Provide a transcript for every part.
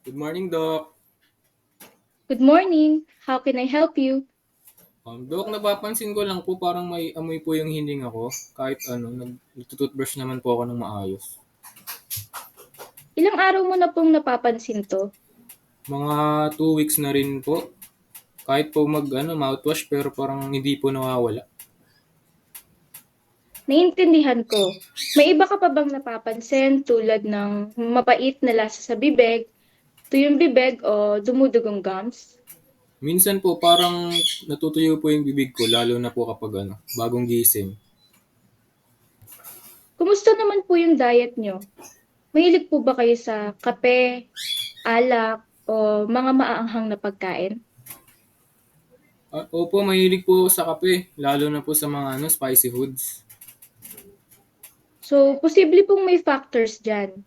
Good morning, Doc. Good morning. How can I help you? Doc, napapansin ko lang po parang may amoy po yung hininga ko. Kahit ano, nagtututbrush naman po ako ng maayos. Ilang araw mo na pong napapansin to? Mga 2 weeks na rin po. Kahit po mouthwash pero parang hindi po nawawala. Naiintindihan ko. May iba ka pa bang napapansin tulad ng mapait na lasa sa bibig, tuyong bibig o dumudugong gums? Minsan po parang natutuyo po yung bibig ko lalo na po kapag bagong gising. Kumusta naman po yung diet nyo? Mahilig po ba kayo sa kape, alak, o mga maaanghang na pagkain? Opo, mahilig po sa kape, lalo na po sa mga spicy foods. So, posible pong may factors dyan.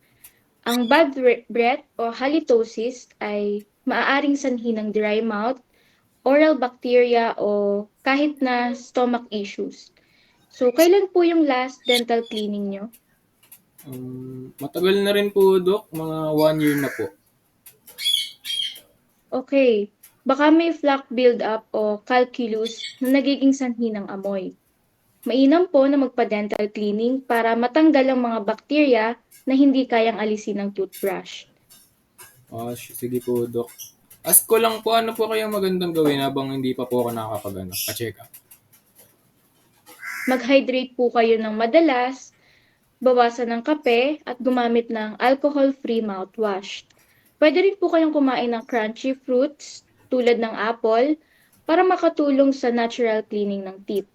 Ang bad breath o halitosis ay maaaring sanhi ng dry mouth, oral bacteria o kahit na stomach issues. So, kailan po yung last dental cleaning nyo? Matagal na rin po, Doc. Mga 1 year na po. Okay, baka may plaque buildup o calculus na nagiging sanhi ng amoy. Mainam po na magpa-dental cleaning para matanggal ang mga bakterya na hindi kayang alisin ng toothbrush. Sige po, Doc. Ask ko lang po, ano po kayang magandang gawin habang hindi pa po ako pa-check up? Mag-hydrate po kayo ng madalas, bawasan ng kape at gumamit ng alcohol-free mouthwash. Pwede rin po kayong kumain ng crunchy fruits tulad ng apple para makatulong sa natural cleaning ng teeth.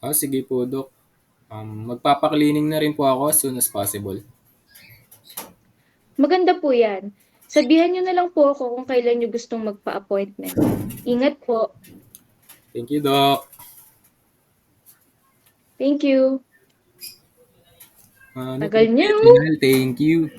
Sige po, Doc. Magpapa-cleaning na rin po ako as soon as possible. Maganda po yan. Sabihan nyo na lang po ako kung kailan nyo gustong magpa-appointment. Ingat po. Thank you, Doc. Thank you. Ano po, Tagal nyo. personal, thank you.